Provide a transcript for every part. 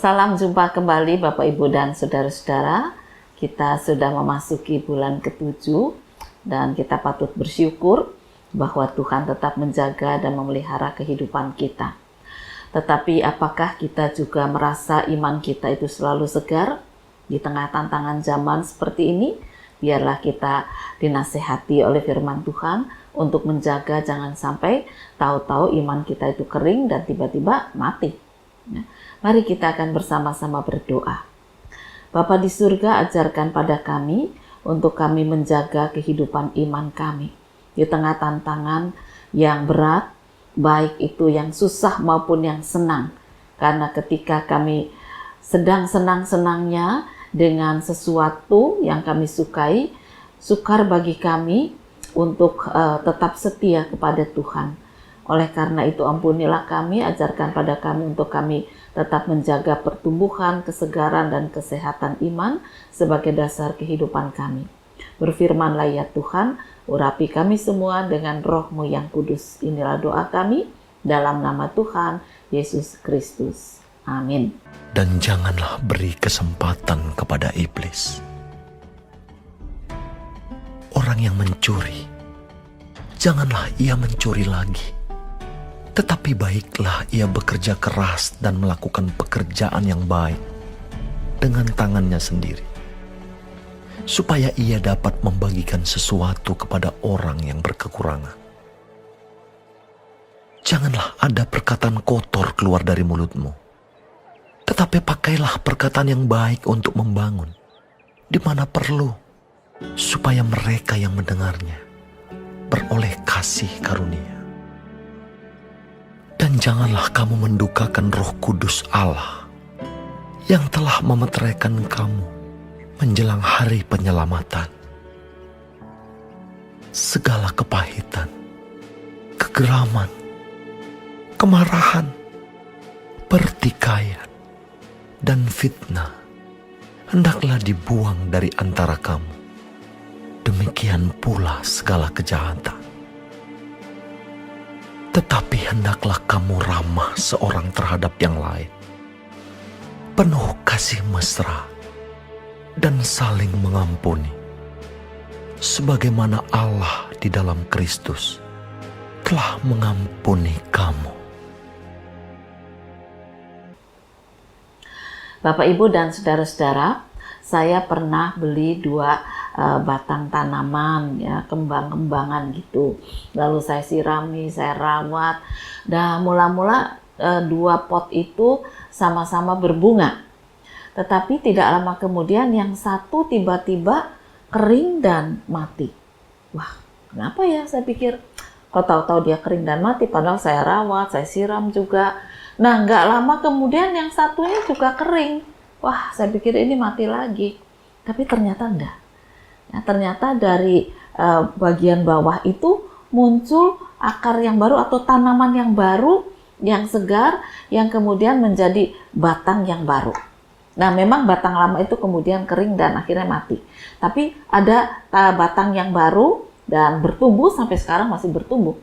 Salam jumpa kembali Bapak Ibu dan Saudara-saudara. Kita sudah memasuki bulan ke-7 dan kita patut bersyukur bahwa Tuhan tetap menjaga dan memelihara kehidupan kita. Tetapi apakah kita juga merasa iman kita itu selalu segar di tengah tantangan zaman seperti ini? Biarlah kita dinasehati oleh firman Tuhan untuk menjaga jangan sampai tahu-tahu iman kita itu kering dan tiba-tiba mati. Mari kita akan bersama-sama berdoa. Bapa di surga, ajarkan pada kami untuk kami menjaga kehidupan iman kami di tengah tantangan yang berat, baik itu yang susah maupun yang senang. Karena ketika kami sedang senang-senangnya dengan sesuatu yang kami sukai, sukar bagi kami untuk tetap setia kepada Tuhan. Oleh karena itu ampunilah kami, ajarkan pada kami untuk kami tetap menjaga pertumbuhan, kesegaran, dan kesehatan iman sebagai dasar kehidupan kami. Berfirmanlah ya Tuhan, urapi kami semua dengan roh-Mu yang kudus. Inilah doa kami dalam nama Tuhan Yesus Kristus. Amin. Dan janganlah beri kesempatan kepada iblis. Orang yang mencuri, janganlah ia mencuri lagi. Tetapi baiklah ia bekerja keras dan melakukan pekerjaan yang baik dengan tangannya sendiri, supaya ia dapat membagikan sesuatu kepada orang yang berkekurangan. Janganlah ada perkataan kotor keluar dari mulutmu, tetapi pakailah perkataan yang baik untuk membangun, di mana perlu, supaya mereka yang mendengarnya beroleh kasih karunia. Dan janganlah kamu mendukakan Roh Kudus Allah yang telah memeteraikan kamu menjelang hari penyelamatan. Segala kepahitan, kegeraman, kemarahan, pertikaian, dan fitnah hendaklah dibuang dari antara kamu. Demikian pula segala kejahatan. Tetapi hendaklah kamu ramah seorang terhadap yang lain, penuh kasih mesra, dan saling mengampuni, sebagaimana Allah di dalam Kristus telah mengampuni kamu. Bapak, Ibu, dan Saudara-saudara, saya pernah beli 2 batang tanaman, ya, kembang-kembangan gitu. Lalu saya sirami, saya rawat. Dan mula-mula 2 pot itu sama-sama berbunga. Tetapi tidak lama kemudian yang satu tiba-tiba kering dan mati. Wah, kenapa ya? Saya pikir, kok tahu-tahu dia kering dan mati, padahal saya rawat, saya siram juga. Nah, nggak lama kemudian yang satunya juga kering. Wah, saya pikir ini mati lagi. Tapi ternyata enggak. Nah, ternyata dari bagian bawah itu muncul akar yang baru atau tanaman yang baru, yang segar, yang kemudian menjadi batang yang baru. Nah, memang batang lama itu kemudian kering dan akhirnya mati. Tapi ada batang yang baru dan bertumbuh sampai sekarang masih bertumbuh.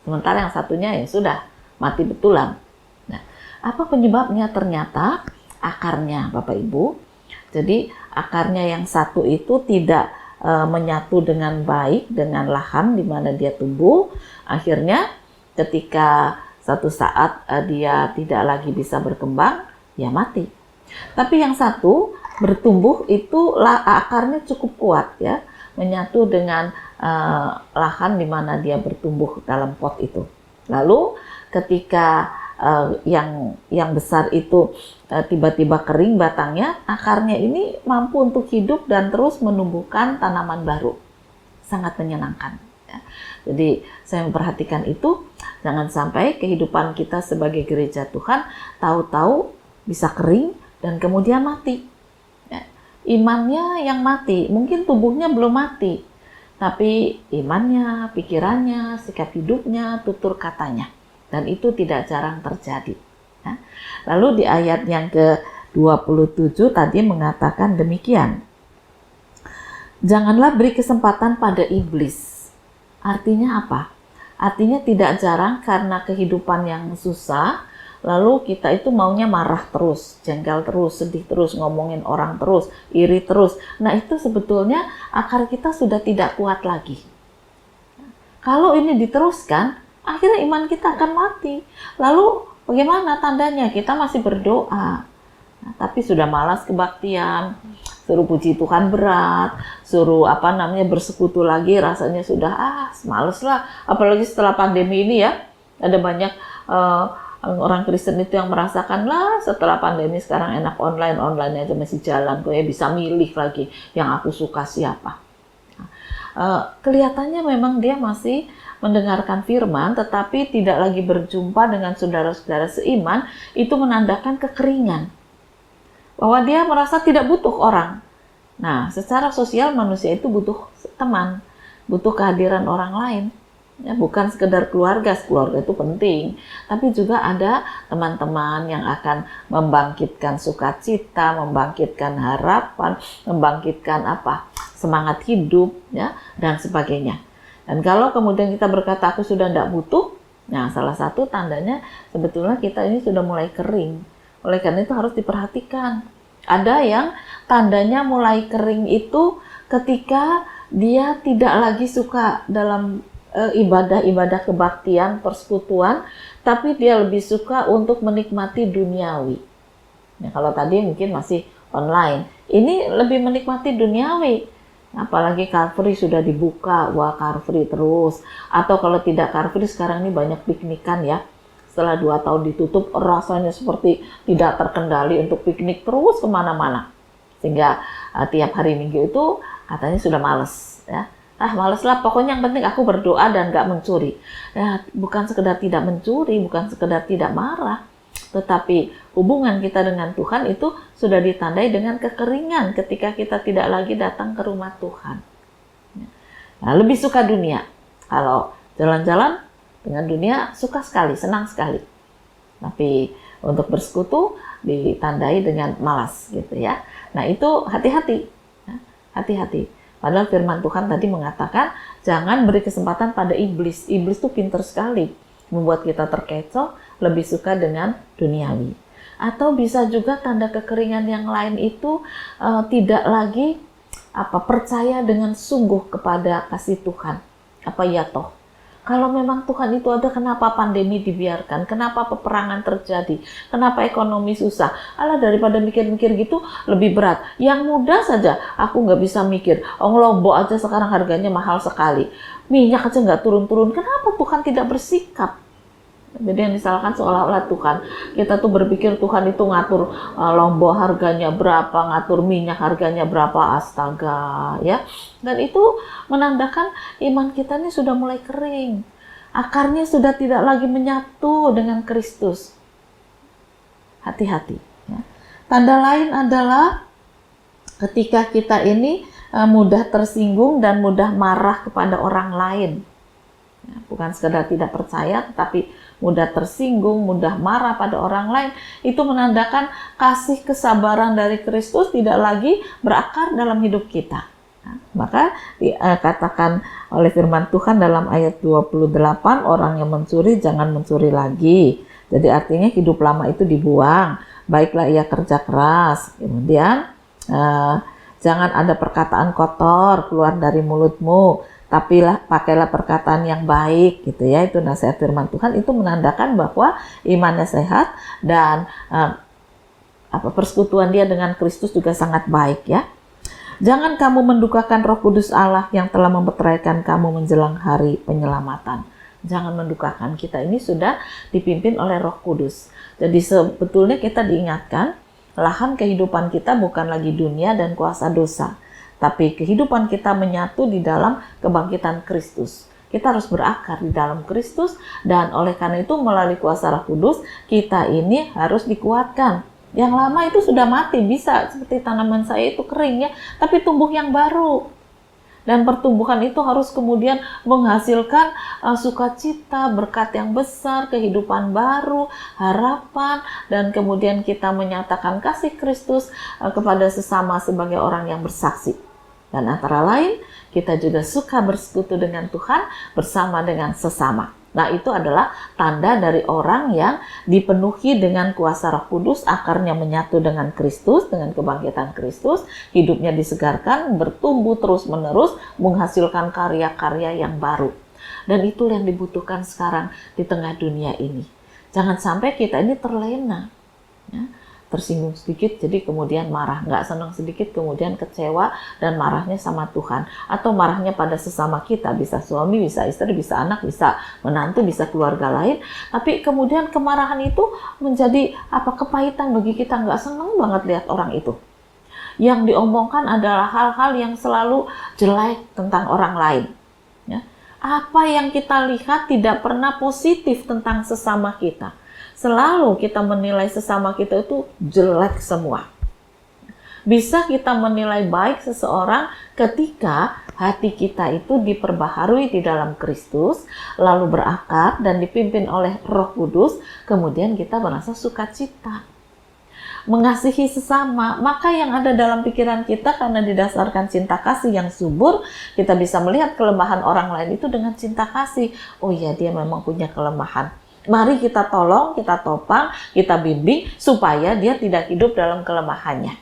Sementara yang satunya ya sudah mati betulan. Nah, apa penyebabnya? Ternyata akarnya, Bapak Ibu. Jadi akarnya yang satu itu tidak menyatu dengan baik dengan lahan di mana dia tumbuh. Akhirnya ketika satu saat dia tidak lagi bisa berkembang, ya mati. Tapi yang satu bertumbuh itu akarnya cukup kuat, ya, menyatu dengan lahan di mana dia bertumbuh dalam pot itu. Lalu ketika yang besar itu tiba-tiba kering batangnya, akarnya ini mampu untuk hidup dan terus menumbuhkan tanaman baru. Sangat menyenangkan. Ya. Jadi saya memperhatikan itu, jangan sampai kehidupan kita sebagai gereja Tuhan tahu-tahu bisa kering dan kemudian mati. Ya. Imannya yang mati, mungkin tubuhnya belum mati, tapi imannya, pikirannya, sikap hidupnya, tutur katanya. Dan itu tidak jarang terjadi. Ya. Lalu di ayat yang ke-27 tadi mengatakan demikian. Janganlah beri kesempatan pada iblis. Artinya apa? Artinya tidak jarang karena kehidupan yang susah, Lalu kita itu maunya marah terus, jengkel terus, sedih terus, ngomongin orang terus, iri terus. Nah itu sebetulnya akar kita sudah tidak kuat lagi. Kalau ini diteruskan, akhirnya iman kita akan mati. Lalu bagaimana tandanya? Kita masih berdoa, nah, tapi sudah malas kebaktian, suruh puji Tuhan berat, suruh bersekutu lagi, rasanya sudah males lah. Apalagi setelah pandemi ini ya, ada banyak orang Kristen itu yang merasakan lah setelah pandemi sekarang enak online aja masih jalan, kok ya bisa milih lagi yang aku suka siapa. Kelihatannya memang dia masih mendengarkan firman tetapi tidak lagi berjumpa dengan saudara-saudara seiman, itu menandakan kekeringan. Bahwa dia merasa tidak butuh orang. Nah, secara sosial manusia itu butuh teman, butuh kehadiran orang lain. Ya, bukan sekedar keluarga itu penting, tapi juga ada teman-teman yang akan membangkitkan sukacita, membangkitkan harapan, membangkitkan semangat hidup, ya, dan sebagainya. Dan kalau kemudian kita berkata aku sudah tidak butuh, nah salah satu tandanya sebetulnya kita ini sudah mulai kering. Oleh karena itu harus diperhatikan. Ada yang tandanya mulai kering itu ketika dia tidak lagi suka dalam ibadah-ibadah kebaktian, persekutuan, tapi dia lebih suka untuk menikmati duniawi. Nah, kalau tadi mungkin masih online, ini lebih menikmati duniawi. Apalagi Car Free sudah dibuka, wah Car Free terus. Atau kalau tidak Car Free, sekarang ini banyak piknikan ya. Setelah 2 tahun ditutup, rasanya seperti tidak terkendali untuk piknik terus kemana-mana. Sehingga tiap hari Minggu itu katanya sudah males ya. Males lah, pokoknya yang penting aku berdoa dan gak mencuri. Ya, bukan sekedar tidak mencuri, bukan sekedar tidak marah, tetapi hubungan kita dengan Tuhan itu sudah ditandai dengan kekeringan ketika kita tidak lagi datang ke rumah Tuhan. Nah, lebih suka dunia. Kalau jalan-jalan dengan dunia suka sekali, senang sekali. Tapi untuk bersekutu ditandai dengan malas gitu ya. Nah, itu hati-hati. Hati-hati. Padahal firman Tuhan tadi mengatakan, jangan beri kesempatan pada iblis. Iblis itu pintar sekali, membuat kita terkecoh, lebih suka dengan duniawi. Atau bisa juga tanda kekeringan yang lain itu tidak lagi percaya dengan sungguh kepada kasih Tuhan. Ya toh? Kalau memang Tuhan itu ada, kenapa pandemi dibiarkan? Kenapa peperangan terjadi? Kenapa ekonomi susah? Daripada mikir-mikir gitu, lebih berat. Yang mudah saja, aku nggak bisa mikir. Lombok aja sekarang harganya mahal sekali. Minyak aja nggak turun-turun. Kenapa Tuhan tidak bersikap? Jadi yang disalahkan seolah-olah Tuhan. Kita tuh berpikir Tuhan itu ngatur Lombok harganya berapa, ngatur minyak harganya berapa, astaga ya. Dan itu menandakan iman kita ini sudah mulai kering. Akarnya sudah tidak lagi menyatu dengan Kristus. Hati-hati. Ya. Tanda lain adalah ketika kita ini mudah tersinggung dan mudah marah kepada orang lain. Ya, bukan sekedar tidak percaya, tetapi mudah tersinggung, mudah marah pada orang lain, itu menandakan kasih kesabaran dari Kristus tidak lagi berakar dalam hidup kita. Nah, maka dikatakan oleh firman Tuhan dalam ayat 28, orang yang mencuri jangan mencuri lagi. Jadi artinya hidup lama itu dibuang, baiklah ia kerja keras. Kemudian jangan ada perkataan kotor keluar dari mulutmu, tapi pakailah perkataan yang baik gitu ya. Itu nasihat firman Tuhan, itu menandakan bahwa imannya sehat dan persekutuan dia dengan Kristus juga sangat baik ya. Jangan kamu mendukakan Roh Kudus Allah yang telah memperteraikan kamu menjelang hari penyelamatan. Jangan mendukakan, kita ini sudah dipimpin oleh Roh Kudus. Jadi sebetulnya kita diingatkan, lahan kehidupan kita bukan lagi dunia dan kuasa dosa, tapi kehidupan kita menyatu di dalam kebangkitan Kristus. Kita harus berakar di dalam Kristus, dan oleh karena itu melalui kuasa Roh Kudus kita ini harus dikuatkan. Yang lama itu sudah mati, bisa seperti tanaman saya itu kering ya, tapi tumbuh yang baru. Dan pertumbuhan itu harus kemudian menghasilkan sukacita, berkat yang besar, kehidupan baru, harapan, dan kemudian kita menyatakan kasih Kristus kepada sesama sebagai orang yang bersaksi. Dan antara lain, kita juga suka bersekutu dengan Tuhan bersama dengan sesama. Nah, itu adalah tanda dari orang yang dipenuhi dengan kuasa Roh Kudus, akarnya menyatu dengan Kristus, dengan kebangkitan Kristus, hidupnya disegarkan, bertumbuh terus-menerus, menghasilkan karya-karya yang baru. Dan itu yang dibutuhkan sekarang di tengah dunia ini. Jangan sampai kita ini terlena, ya, tersinggung sedikit jadi kemudian marah, nggak senang sedikit kemudian kecewa dan marahnya sama Tuhan, atau marahnya pada sesama kita, bisa suami, bisa istri, bisa anak, bisa menantu, bisa keluarga lain, tapi kemudian kemarahan itu menjadi kepahitan bagi kita, nggak senang banget lihat orang itu. Yang diomongkan adalah hal-hal yang selalu jelek tentang orang lain. Ya. Apa yang kita lihat tidak pernah positif tentang sesama kita. Selalu kita menilai sesama kita itu jelek semua. Bisa kita menilai baik seseorang ketika hati kita itu diperbaharui di dalam Kristus, lalu berakar dan dipimpin oleh Roh Kudus, kemudian kita merasa sukacita. Mengasihi sesama, maka yang ada dalam pikiran kita karena didasarkan cinta kasih yang subur, kita bisa melihat kelemahan orang lain itu dengan cinta kasih. Oh iya, dia memang punya kelemahan. Mari kita tolong, kita topang, kita bimbing supaya dia tidak hidup dalam kelemahannya.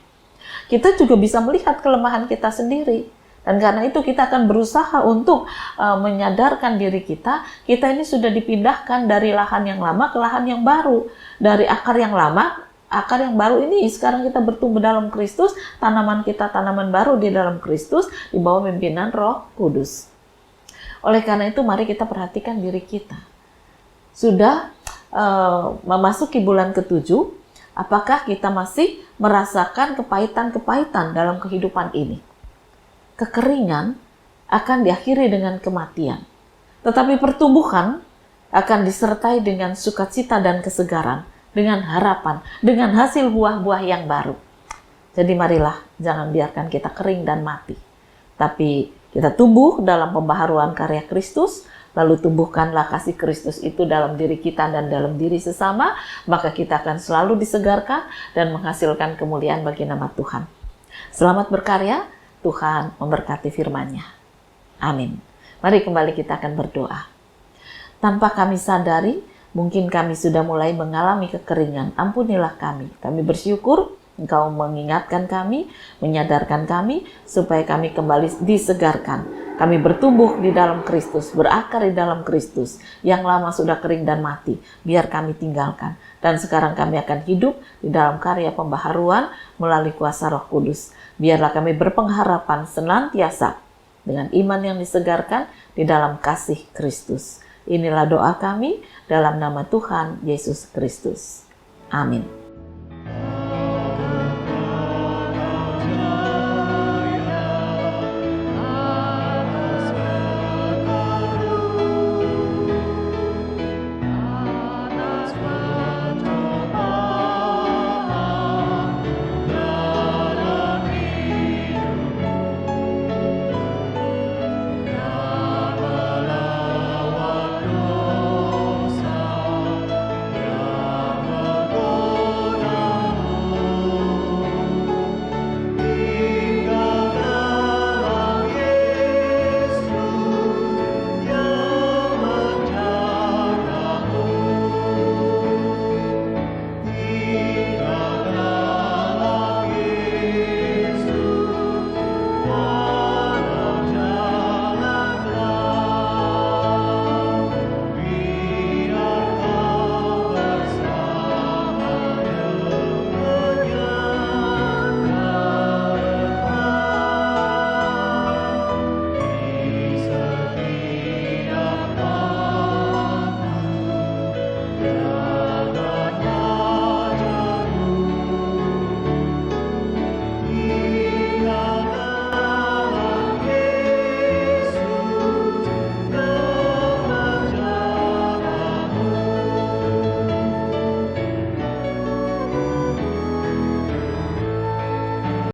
Kita juga bisa melihat kelemahan kita sendiri. Dan karena itu kita akan berusaha untuk menyadarkan diri kita ini sudah dipindahkan dari lahan yang lama ke lahan yang baru. Dari akar yang lama, akar yang baru ini sekarang kita bertumbuh dalam Kristus, tanaman kita tanaman baru di dalam Kristus, di bawah pimpinan Roh Kudus. Oleh karena itu mari kita perhatikan diri kita. Sudah memasuki bulan ke-7, apakah kita masih merasakan kepahitan-kepahitan dalam kehidupan ini? Kekeringan akan diakhiri dengan kematian. Tetapi pertumbuhan akan disertai dengan sukacita dan kesegaran, dengan harapan, dengan hasil buah-buah yang baru. Jadi marilah jangan biarkan kita kering dan mati. Tapi kita tumbuh dalam pembaharuan karya Kristus, lalu tumbuhkanlah kasih Kristus itu dalam diri kita dan dalam diri sesama, maka kita akan selalu disegarkan dan menghasilkan kemuliaan bagi nama Tuhan. Selamat berkarya, Tuhan memberkati firman-Nya. Amin. Mari kembali kita akan berdoa. Tanpa kami sadari, mungkin kami sudah mulai mengalami kekeringan. Ampunilah kami. Kami bersyukur Engkau mengingatkan kami, menyadarkan kami, supaya kami kembali disegarkan. Kami bertumbuh di dalam Kristus, berakar di dalam Kristus. Yang lama sudah kering dan mati, biar kami tinggalkan. Dan sekarang kami akan hidup di dalam karya pembaharuan melalui kuasa Roh Kudus. Biarlah kami berpengharapan senantiasa dengan iman yang disegarkan di dalam kasih Kristus. Inilah doa kami dalam nama Tuhan Yesus Kristus. Amin.